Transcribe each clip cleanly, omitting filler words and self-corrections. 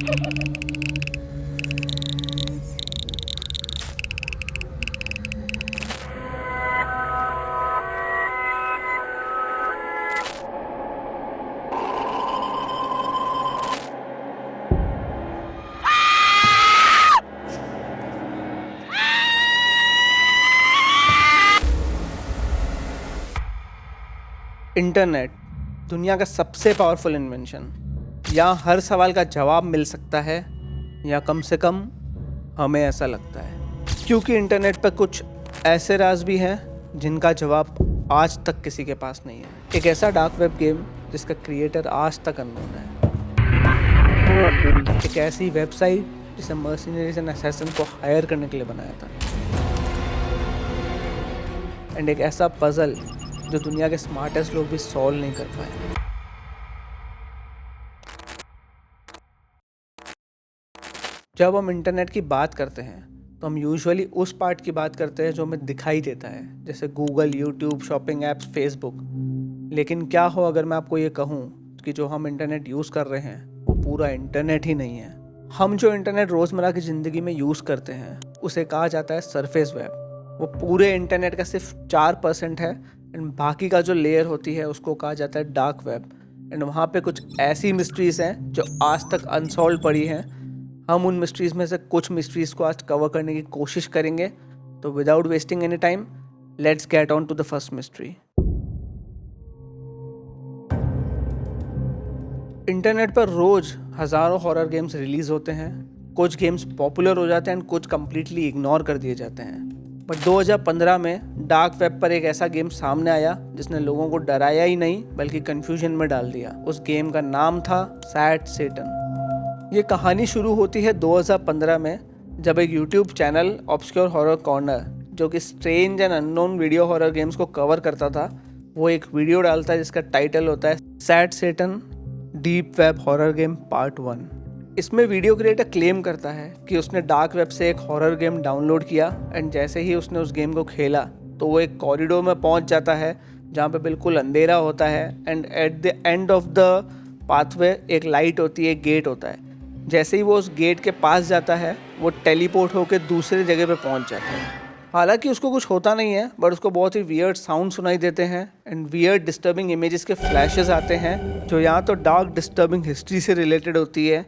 Internet दुनिया का सबसे पावरफुल इन्वेंशन। यहाँ हर सवाल का जवाब मिल सकता है, या कम से कम हमें ऐसा लगता है, क्योंकि इंटरनेट पर कुछ ऐसे राज भी हैं जिनका जवाब आज तक किसी के पास नहीं है। एक ऐसा डार्क वेब गेम जिसका क्रिएटर आज तक अननोन है। एक ऐसी वेबसाइट जिसे मर्सिनरीज एंड असैसिन को हायर करने के लिए बनाया था। एंड एक ऐसा पजल जो दुनिया के स्मार्टेस्ट लोग भी सॉल्व नहीं कर पाए। जब हम इंटरनेट की बात करते हैं तो हम यूजुअली उस पार्ट की बात करते हैं जो हमें दिखाई देता है, जैसे Google, YouTube, shopping apps, Facebook. लेकिन क्या हो अगर मैं आपको ये कहूँ कि जो हम इंटरनेट यूज़ कर रहे हैं वो पूरा इंटरनेट ही नहीं है। हम जो इंटरनेट रोज़मर्रा की ज़िंदगी में यूज़ करते हैं उसे कहा जाता है सरफेस वेब। वो पूरे इंटरनेट का सिर्फ 4% है, एंड बाकी का जो लेयर होती है उसको कहा जाता है डार्क वेब। एंड वहाँ पे कुछ ऐसी मिस्ट्रीज़ हैं जो आज तक अनसॉल्व पड़ी हैं। हम उन मिस्ट्रीज़ में से कुछ मिस्ट्रीज़ को आज कवर करने की कोशिश करेंगे। तो without wasting any time, let's get on to the first mystery. Internet पर रोज़ हज़ारों हॉरर गेम्स रिलीज़ होते हैं। कुछ गेम्स पॉपुलर हो जाते हैं एंड कुछ कम्प्लीटली इग्नोर कर दिए जाते हैं। बट 2015 में डार्क वेब पर एक ऐसा गेम सामने आया जिसने लोगों को डराया ही नहीं बल्कि कंफ्यूजन में डाल दिया। उस गेम का नाम था सैड सेटन। ये कहानी शुरू होती है 2015 में, जब एक YouTube channel obscure horror corner, जो कि strange and unknown video horror games को कवर करता था, वो एक वीडियो डालता है जिसका टाइटल होता है Sad Satan deep web horror game part 1। इसमें वीडियो क्रिएटर क्लेम करता है कि उसने डार्क वेब से एक हॉरर गेम डाउनलोड किया, एंड जैसे ही उसने उस गेम को खेला तो वो एक कॉरिडोर में पहुंच जाता है जहां पे बिल्कुल अंधेरा होता है, and at the end of the pathway एक लाइट होती है, एक गेट होता है। जैसे ही वो उस गेट के पास जाता है वो टेलीपोर्ट होकर दूसरी जगह पे पहुंच जाता है। हालांकि उसको कुछ होता नहीं है, बट उसको बहुत ही वियर्ड साउंड सुनाई देते हैं एंड वियर्ड डिस्टर्बिंग इमेजेस के फ्लैशेस आते हैं, जो यहाँ तो डार्क डिस्टर्बिंग हिस्ट्री से रिलेटेड होती है।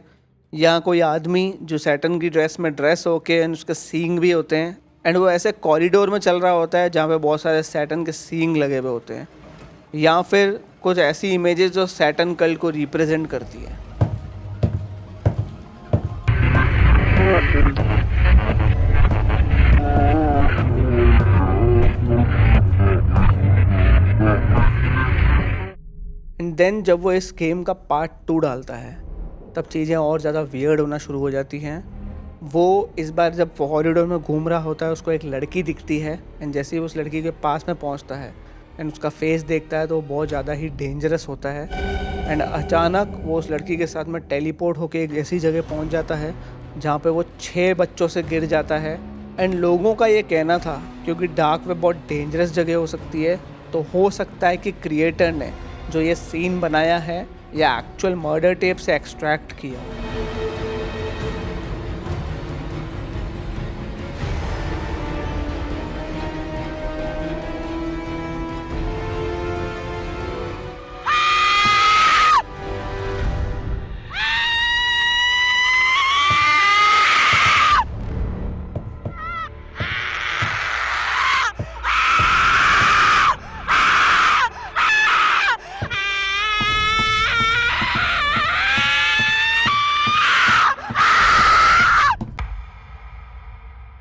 यहाँ कोई आदमी जो सैटर्न की ड्रेस में ड्रेस होके एंड उसके सींग भी होते हैं, एंड वो ऐसे कॉरिडोर में चल रहा होता है जहाँ पे बहुत सारे सैटर्न के सींग लगे हुए होते हैं, या फिर कुछ ऐसी इमेजेस जो सैटर्न कल्ट को रिप्रेजेंट करती है। एंड देन जब वो इस गेम का पार्ट 2 डालता है तब चीज़ें और ज़्यादा वियर्ड होना शुरू हो जाती हैं। वो इस बार जब कॉरिडोर में घूम रहा होता है उसको एक लड़की दिखती है, एंड जैसे ही उस लड़की के पास में पहुंचता है एंड उसका फेस देखता है तो वो बहुत ज़्यादा ही डेंजरस होता है। एंड अचानक वो उस लड़की के साथ में टेलीपोर्ट होकर एक ऐसी जगह पहुंच जाता है जहाँ पे वो 6 बच्चों से गिर जाता है। एंड लोगों का ये कहना था क्योंकि डार्क वेब बहुत डेंजरस जगह हो सकती है, तो हो सकता है कि क्रिएटर ने जो ये सीन बनाया है या एक्चुअल मर्डर टेप से एक्सट्रैक्ट किया।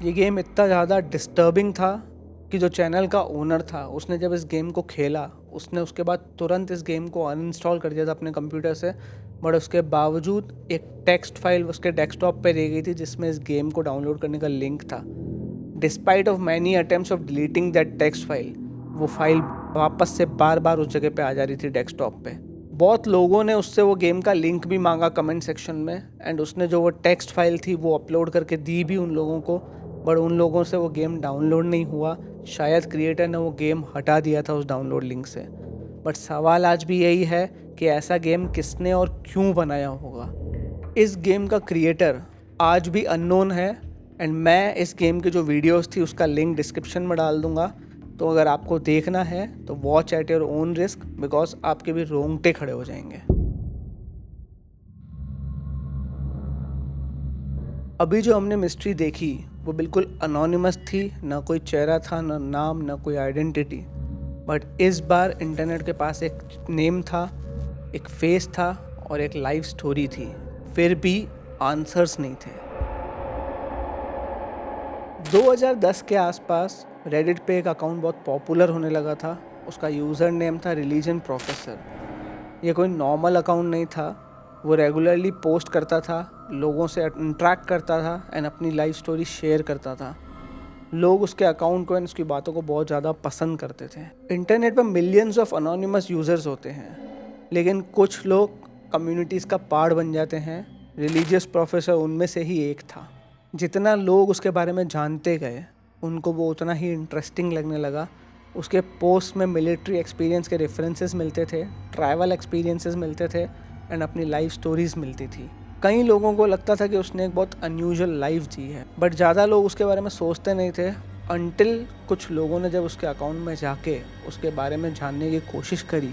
ये गेम इतना ज़्यादा डिस्टर्बिंग था कि जो चैनल का ओनर था उसने जब इस गेम को खेला उसने उसके बाद तुरंत इस गेम को अनइंस्टॉल कर दिया था अपने कंप्यूटर से। बट उसके बावजूद एक टेक्स्ट फाइल उसके डेस्कटॉप पे रह गई थी जिसमें इस गेम को डाउनलोड करने का लिंक था। Despite of many attempts of deleting that text file, वो फाइल वापस से बार बार उस जगह पे आ जा रही थी डेस्कटॉप पे। बहुत लोगों ने उससे वो गेम का लिंक भी मांगा कमेंट सेक्शन में, एंड उसने जो वो टेक्स्ट फाइल थी वो अपलोड करके दी भी उन लोगों को, बट उन लोगों से वो गेम डाउनलोड नहीं हुआ। शायद क्रिएटर ने वो गेम हटा दिया था उस डाउनलोड लिंक से। बट सवाल आज भी यही है कि ऐसा गेम किसने और क्यों बनाया होगा। इस गेम का क्रिएटर आज भी अननोन है एंड मैं इस गेम की जो वीडियोस थी उसका लिंक डिस्क्रिप्शन में डाल दूंगा। तो अगर आपको देखना है तो watch at your own risk, because आपके भी रोंगटे खड़े हो जाएंगे। अभी जो हमने मिस्ट्री देखी वो बिल्कुल अनोनिमस थी, ना कोई चेहरा था, ना नाम, ना कोई आइडेंटिटी। बट इस बार इंटरनेट के पास एक नेम था, एक फेस था और एक लाइव स्टोरी थी, फिर भी आंसर्स नहीं थे। 2010 के आसपास रेडिट पे एक अकाउंट बहुत पॉपुलर होने लगा था। उसका यूज़र नेम था रिलीजन प्रोफेसर। ये कोई नॉर्मल अकाउंट नहीं था, वो रेगुलरली पोस्ट करता था, लोगों से इंटरेक्ट करता था एंड अपनी लाइफ स्टोरी शेयर करता था। लोग उसके अकाउंट को एंड उसकी बातों को बहुत ज़्यादा पसंद करते थे। इंटरनेट पर मिलियंस ऑफ अनोनिमस यूज़र्स होते हैं, लेकिन कुछ लोग कम्युनिटीज़ का पार्ट बन जाते हैं। रिलीजियस प्रोफेसर उनमें से ही एक था। जितना लोग उसके बारे में जानते गए उनको वो उतना ही इंटरेस्टिंग लगने लगा। उसके पोस्ट में मिलिट्री एक्सपीरियंस के रेफरेंसेस मिलते थे, ट्रैवल एक्सपीरियंसेस मिलते थे एंड अपनी लाइफ स्टोरीज़ मिलती थी। कई लोगों को लगता था कि उसने एक बहुत अनयूजुअल लाइफ जी है, बट ज़्यादा लोग उसके बारे में सोचते नहीं थे अनटिल कुछ लोगों ने जब उसके अकाउंट में जाके उसके बारे में जानने की कोशिश करी,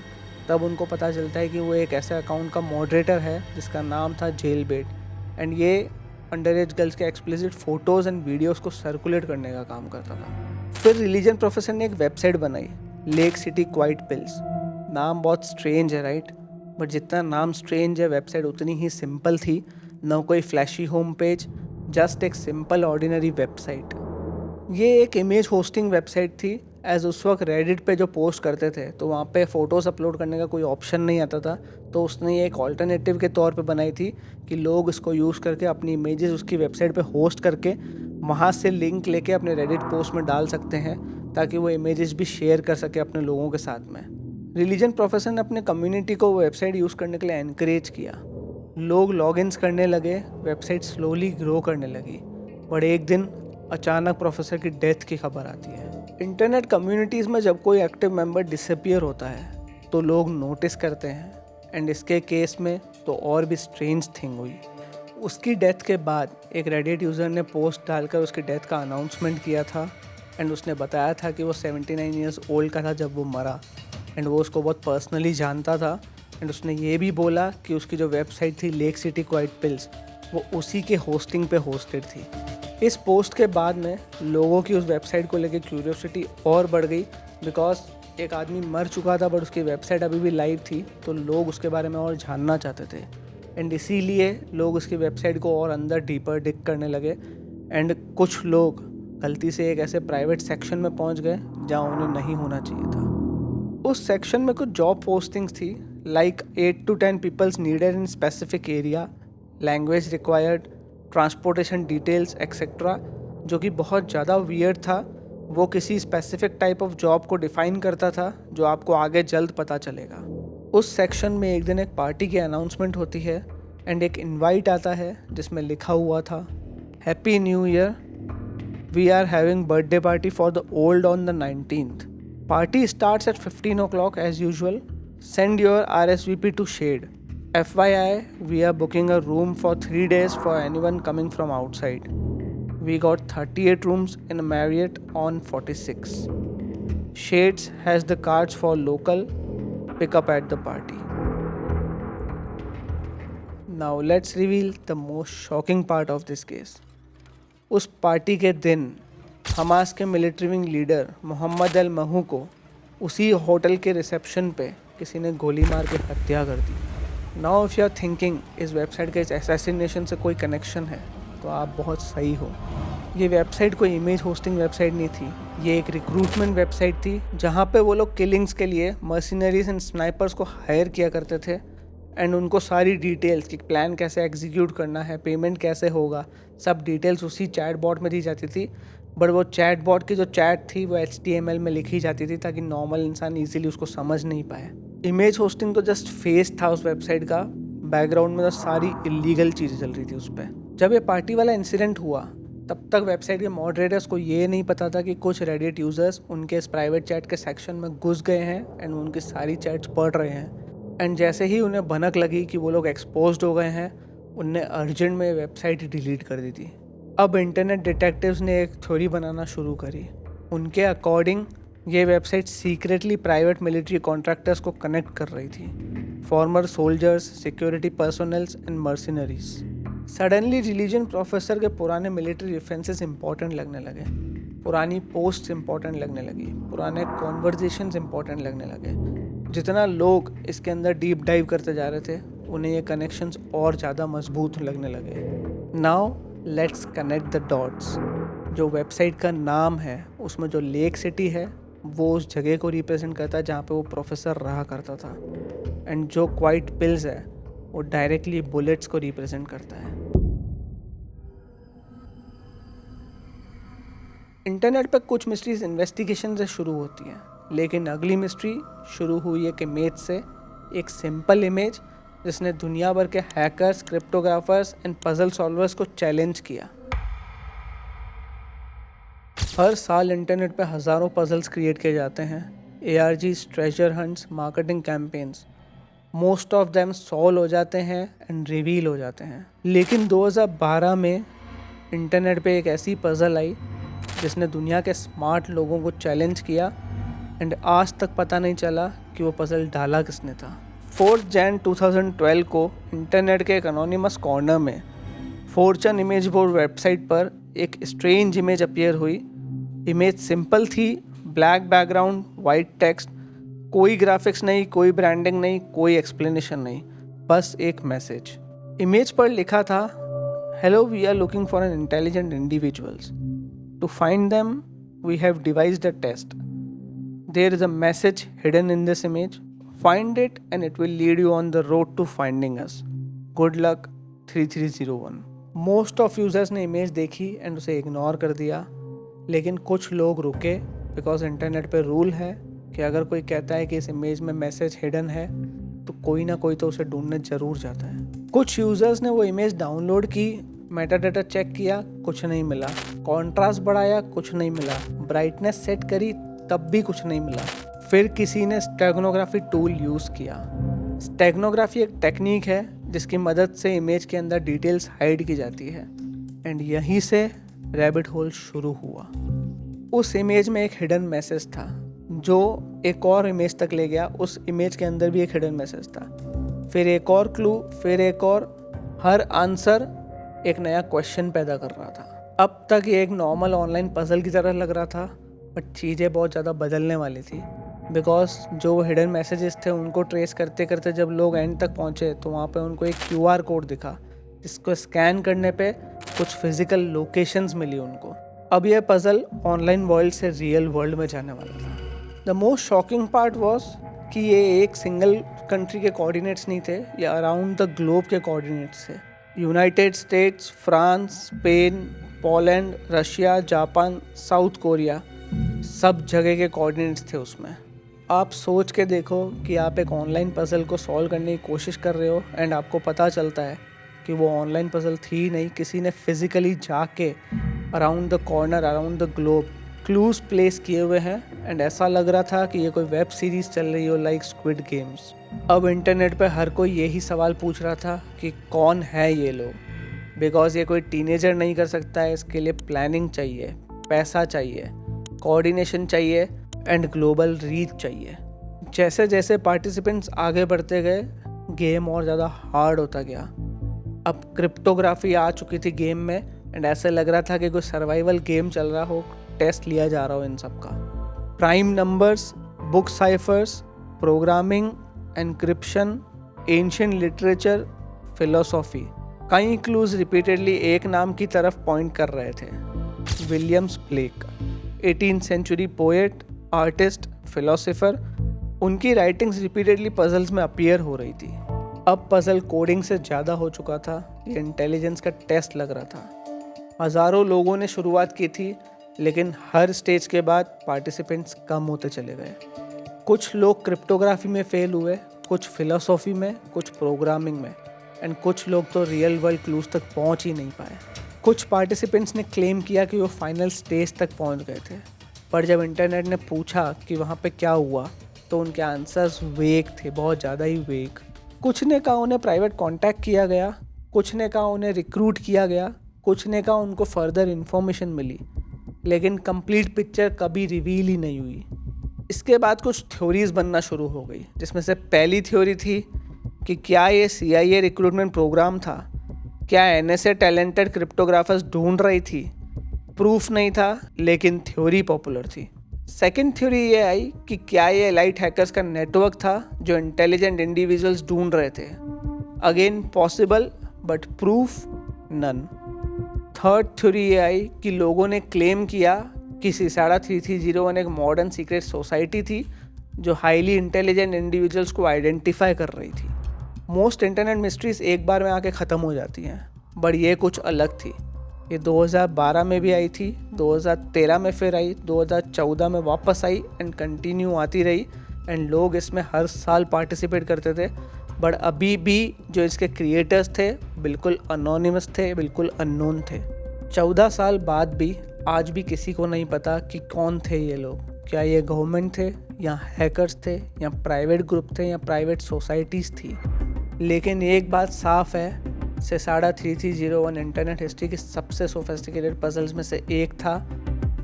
तब उनको पता चलता है कि वो एक ऐसे अकाउंट का मॉडरेटर है जिसका नाम था जेल बेट एंड ये अंडर एज गर्ल्स के एक्सप्लिसिट फ़ोटोज़ एंड वीडियोस को सर्कुलेट करने का काम करता था। फिर रिलीजन प्रोफेसर ने एक वेबसाइट बनाई, लेक सिटी क्वाइट पिल्स। नाम बहुत स्ट्रेंज है राइट, बट जितना नाम स्ट्रेंज है वेबसाइट उतनी ही सिंपल थी। न कोई फ्लैशी होम पेज, जस्ट एक सिंपल ऑर्डिनरी वेबसाइट। ये एक इमेज होस्टिंग वेबसाइट थी। एज उस वक्त रेडिट पे जो पोस्ट करते थे तो वहाँ पे फ़ोटोज़ अपलोड करने का कोई ऑप्शन नहीं आता था, तो उसने ये एक ऑल्टरनेटिव के तौर पे बनाई थी कि लोग इसको यूज़ करके अपनी इमेजेस उसकी वेबसाइट पे होस्ट करके वहाँ से लिंक लेके अपने रेडिट पोस्ट में डाल सकते हैं, ताकि वो इमेजेस भी शेयर कर सके अपने लोगों के साथ में। रिलीजन प्रोफेसर ने अपने कम्युनिटी को वेबसाइट यूज़ करने के लिए एनकरेज किया। लोग लॉगिन्स करने लगे, वेबसाइट स्लोली ग्रो करने लगी। बट एक दिन अचानक प्रोफेसर की डेथ की खबर आती है। इंटरनेट कम्युनिटीज़ में जब कोई एक्टिव मेंबर डिसअपियर होता है तो लोग नोटिस करते हैं एंड इसके केस में तो और भी स्ट्रेंज थिंग हुई। उसकी डेथ के बाद एक रेडिट यूज़र ने पोस्ट डालकर उसकी डेथ का अनाउंसमेंट किया था एंड उसने बताया था कि वो 79 ईयर्स ओल्ड का था जब वो मरा एंड वो उसको बहुत पर्सनली जानता था। एंड उसने ये भी बोला कि उसकी जो वेबसाइट थी लेक सिटी क्वाइट पिल्स, वो उसी के होस्टिंग पे होस्टेड थी। इस पोस्ट के बाद में लोगों की उस वेबसाइट को लेकर क्यूरियोसिटी और बढ़ गई, बिकॉज एक आदमी मर चुका था बट उसकी वेबसाइट अभी भी लाइव थी, तो लोग उसके बारे में और जानना चाहते थे एंड इसीलिए लोग उसकी वेबसाइट को और अंदर डीपर डिग करने लगे। एंड कुछ लोग गलती से एक ऐसे प्राइवेट सेक्शन में पहुंच गए जहां उन्हें नहीं होना चाहिए था। उस सेक्शन में कुछ जॉब पोस्टिंग्स थी, like 8 to 10 peoples needed in specific area, language required, transportation details etcetera, जो कि बहुत ज़्यादा वियर्ड था। वो किसी स्पेसिफिक टाइप ऑफ जॉब को डिफ़ाइन करता था जो आपको आगे जल्द पता चलेगा। उस सेक्शन में एक दिन एक पार्टी की अनाउंसमेंट होती है एंड एक इनवाइट आता है जिसमें लिखा हुआ था, happy new year, we are having birthday party for the old on the 19th। Party starts at 15 o'clock as usual, send your RSVP to shed. FYI, we are booking a room for 3 days for anyone coming from outside. We got 38 rooms in a Marriott on 46. Shades has the cards for local pick up at the party. Now let's reveal the most shocking part of this case. उस party के दिन Hamas के military wing leader Mohammad अल महू को उसी hotel के reception पे किसी ने गोली मार के हत्या कर दी। Now if you are thinking इस वेबसाइट के इस असैसिनेशन से कोई कनेक्शन है, तो आप बहुत सही हो। ये वेबसाइट कोई इमेज होस्टिंग वेबसाइट नहीं थी, ये एक रिक्रूटमेंट वेबसाइट थी जहाँ पे वो लोग किलिंग्स के लिए मर्सिनरीज एंड स्नाइपर्स को हायर किया करते थे एंड उनको सारी डिटेल्स कि प्लान कैसे एग्जीक्यूट करना है, पेमेंट कैसे होगा, सब डिटेल्स उसी चैट बॉट में दी जाती थी। बट वो चैट बॉट की जो चैट थी वो HTML में लिखी जाती थी ताकि नॉर्मल इंसान ईजिली उसको समझ नहीं पाए। इमेज होस्टिंग तो जस्ट फेस था उस वेबसाइट का, बैकग्राउंड में तो सारी इलीगल चीज़ें चल रही थी उस पर। जब ये पार्टी वाला इंसिडेंट हुआ तब तक वेबसाइट के मॉडरेटर्स को ये नहीं पता था कि कुछ रेडिट यूज़र्स उनके इस प्राइवेट चैट के सेक्शन में घुस गए हैं एंड उनकी सारी चैट्स पढ़ रहे हैं। एंड जैसे ही उन्हें भनक लगी कि वो लोग एक्सपोज्ड हो गए हैं, उनने अर्जेंट में वेबसाइट डिलीट कर दी थी। अब इंटरनेट डिटेक्टिव्स ने एक थ्योरी बनाना शुरू करी। उनके अकॉर्डिंग ये website secretly private military contractors को कनेक्ट कर रही थी, farmer soldiers, security personnels and Mercenaries. Suddenly religion professor के पुराने मिलिट्री रेफरेंसेस इंपॉर्टेंट लगने लगे, पुरानी पोस्ट इंपॉर्टेंट लगने लगी, पुराने कॉन्वर्जेशंस इंपॉर्टेंट लगने लगे। जितना लोग इसके अंदर डीप डाइव करते जा रहे थे, उन्हें ये कनेक्शंस और ज़्यादा मजबूत लगने लगे। Now let's connect the dots. जो वेबसाइट का नाम है, उसमें जो लेक सिटी है वो उस जगह को रिप्रेजेंट करता है जहाँ पे वो प्रोफेसर रहा करता था, एंड जो क्वाइट पिल्स है वो डायरेक्टली बुलेट्स को रिप्रेजेंट करता है। इंटरनेट पर कुछ मिस्ट्रीज इन्वेस्टिगेशन से शुरू होती हैं, लेकिन अगली मिस्ट्री शुरू हुई एक इमेज से, एक सिंपल इमेज जिसने दुनिया भर के hackers, cryptographers and puzzle solvers को चैलेंज किया। हर साल इंटरनेट पे हज़ारों पजल्स क्रिएट किए जाते हैं, ARGs, treasure hunts, marketing campaigns. Most of them solve हो जाते हैं एंड रिवील हो जाते हैं। लेकिन 2012 में इंटरनेट पे एक ऐसी पजल आई जिसने दुनिया के स्मार्ट लोगों को चैलेंज किया, एंड आज तक पता नहीं चला कि वो पजल डाला किसने था। 4 जनवरी 2012 को इंटरनेट के एक अनोनिमस कॉर्नर में फॉर्चून इमेज बोर्ड वेबसाइट पर एक स्ट्रेंज इमेज अपीयर हुई। इमेज सिंपल थी, ब्लैक बैकग्राउंड, वाइट टेक्स्ट, कोई ग्राफिक्स नहीं, कोई ब्रांडिंग नहीं, कोई एक्सप्लेनेशन नहीं, बस एक मैसेज। इमेज पर लिखा था, hello, we are looking for an intelligent individuals. To find them we have devised a test. There is a message hidden in this image. Find it and it will lead you on the road to finding us. Good luck 3301। Most of users ने image देखी and उसे ignore कर दिया, लेकिन कुछ लोग रुके, because internet पे रूल है कि अगर कोई कहता है कि इस इमेज में मैसेज हिडन है तो कोई ना कोई तो उसे ढूंढने ज़रूर जाता है। कुछ यूज़र्स ने वो इमेज डाउनलोड की, मेटाडाटा चेक किया, कुछ नहीं मिला, कॉन्ट्रास्ट बढ़ाया, कुछ नहीं मिला, ब्राइटनेस सेट करी, तब भी कुछ नहीं मिला। फिर किसी ने स्टेगनोग्राफी टूल यूज़ किया। स्टेगनोग्राफी एक टेक्निक है जिसकी मदद से इमेज के अंदर डिटेल्स हाइड की जाती है, एंड यहीं से रैबिट होल शुरू हुआ। उस इमेज में एक हिडन मैसेज था जो एक और इमेज तक ले गया। उस इमेज के अंदर भी एक हिडन मैसेज था, फिर एक और क्लू, फिर एक और। हर आंसर एक नया क्वेश्चन पैदा कर रहा था। अब तक ये एक नॉर्मल ऑनलाइन पजल की तरह लग रहा था, बट चीज़ें बहुत ज़्यादा बदलने वाली थी, बिकॉज जो हिडन मैसेजेस थे उनको ट्रेस करते करते जब लोग एंड तक पहुँचे तो वहाँ पे उनको एक QR कोड दिखा, जिसको स्कैन करने पे कुछ फिजिकल लोकेशंस मिली उनको। अब यह पजल ऑनलाइन वर्ल्ड से रियल वर्ल्ड में जाने वाला था। The most shocking part was कि ये एक सिंगल कंट्री के कोऑर्डिनेट्स नहीं थे, ये अराउंड द ग्लोब के कोऑर्डिनेट्स थे। United states, France, Spain, Poland, Russia, Japan, south Korea, सब जगह के कोऑर्डिनेट्स थे उसमें। आप सोच के देखो कि आप एक ऑनलाइन पजल को सॉल्व करने की कोशिश कर रहे हो एंड आपको पता चलता है कि वो ऑनलाइन पजल थी नहीं, किसी ने फिजिकली जाके around the corner, around the globe clues place किए हुए हैं, एंड ऐसा लग रहा था कि ये कोई वेब सीरीज चल रही हो, लाइक स्क्विड गेम्स। अब इंटरनेट पे हर कोई यही सवाल पूछ रहा था कि कौन है ये लोग, बिकॉज ये कोई टीनेजर नहीं कर सकता है। इसके लिए प्लानिंग चाहिए, पैसा चाहिए, कोऑर्डिनेशन चाहिए एंड ग्लोबल रीच चाहिए। जैसे जैसे पार्टिसिपेंट्स आगे बढ़ते गए, गेम और ज़्यादा हार्ड होता गया। अब क्रिप्टोग्राफी आ चुकी थी गेम में, एंड ऐसे लग रहा था कि कोई सर्वाइवल गेम चल रहा हो, टेस्ट लिया जा रहा हो इन सब का। Prime numbers, book ciphers, programming, encryption, ancient literature, philosophy, कई क्लूज रिपीटेडली एक नाम की तरफ पॉइंट कर रहे थे, Williams Blake. 18th century poet, artist, philosopher. उनकी राइटिंग्स रिपीटेडली पजल्स में अपीयर हो रही थी। अब पजल कोडिंग से ज़्यादा हो चुका था, ये इंटेलिजेंस का टेस्ट लग रहा था। हज़ारों लोगों ने शुरुआत की थी, लेकिन हर स्टेज के बाद पार्टिसिपेंट्स कम होते चले गए। कुछ लोग क्रिप्टोग्राफी में फेल हुए, कुछ फिलोसॉफी में, कुछ प्रोग्रामिंग में, एंड कुछ लोग तो रियल वर्ल्ड क्लूज तक पहुंच ही नहीं पाए। कुछ पार्टिसिपेंट्स ने क्लेम किया कि वो फाइनल स्टेज तक पहुंच गए थे, पर जब इंटरनेट ने पूछा कि वहाँ पे क्या हुआ तो उनके आंसर्स वेग थे, बहुत ज़्यादा ही वेग। कुछ ने कहा उन्हें प्राइवेट कांटेक्ट किया गया, कुछ ने कहा उन्हें रिक्रूट किया गया, कुछ ने कहा उनको फर्दर इन्फॉर्मेशन मिली, लेकिन कंप्लीट पिक्चर कभी रिवील ही नहीं हुई। इसके बाद कुछ थ्योरीज बनना शुरू हो गई, जिसमें से पहली थ्योरी थी कि क्या ये CIA रिक्रूटमेंट प्रोग्राम था, क्या NSA टैलेंटेड क्रिप्टोग्राफर्स ढूंढ रही थी। प्रूफ नहीं था, लेकिन थ्योरी पॉपुलर थी। सेकंड थ्योरी ये आई कि क्या ये एलाइट हैकर्स का नेटवर्क था जो इंटेलिजेंट इंडिविजुअल्स ढूंढ रहे थे। Again possible, but proof none. Third theory ये आई कि लोगों ने क्लेम किया कि सीसाड़ा 3301 एक मॉडर्न सीक्रेट सोसाइटी थी जो हाईली इंटेलिजेंट इंडिविजुअल्स को आइडेंटिफाई कर रही थी। मोस्ट इंटरनेट मिस्ट्रीज एक बार में आके ख़त्म हो जाती हैं, बट ये कुछ अलग थी। ये 2012 में भी आई थी, 2013 में फिर आई, 2014 में वापस आई एंड कंटिन्यू आती रही एंड लोग इसमें हर साल पार्टिसिपेट करते थे। बट अभी भी जो इसके क्रिएटर्स थे बिल्कुल अनोनिमस थे, बिल्कुल अननोन थे। 14 साल बाद भी आज भी किसी को नहीं पता कि कौन थे ये लोग। क्या ये गवर्नमेंट थे या हैकर्स थे या प्राइवेट ग्रुप थे या प्राइवेट सोसाइटीज़ थी। लेकिन एक बात साफ है, सीसाड़ा 3301 इंटरनेट हिस्ट्री के सबसे सोफिस्टिकेटेड पजल्स में से एक था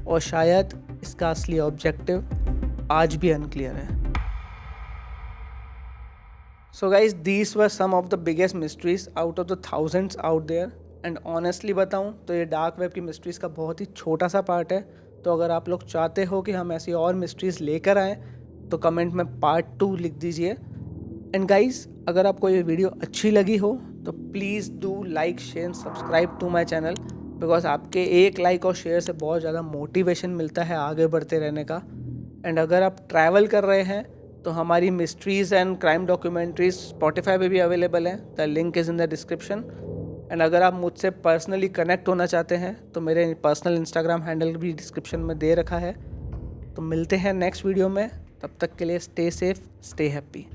और शायद इसका असली ऑब्जेक्टिव आज भी अनक्लियर है। So guys, these were some of the biggest mysteries out of the thousands out there and honestly बताऊं तो ये डार्क वेब की मिस्ट्रीज़ का बहुत ही छोटा सा पार्ट है। तो अगर आप लोग चाहते हो कि हम ऐसी और मिस्ट्रीज़ लेकर आएँ तो कमेंट में पार्ट 2 लिख दीजिए। एंड गाइस, अगर आपको ये वीडियो अच्छी लगी हो तो please do like, share and subscribe to my channel, because आपके एक लाइक और शेयर से बहुत ज़्यादा मोटिवेशन मिलता है आगे बढ़ते रहने का। एंड अगर आप ट्रैवल कर रहे हैं तो हमारी mysteries and crime documentaries Spotify पे भी अवेलेबल हैं, the link is in the description. And अगर आप मुझसे पर्सनली कनेक्ट होना चाहते हैं तो मेरे पर्सनल इंस्टाग्राम हैंडल भी डिस्क्रिप्शन में दे रखा है। तो मिलते हैं नेक्स्ट वीडियो में, तब तक के लिए स्टे सेफ, स्टे हैप्पी।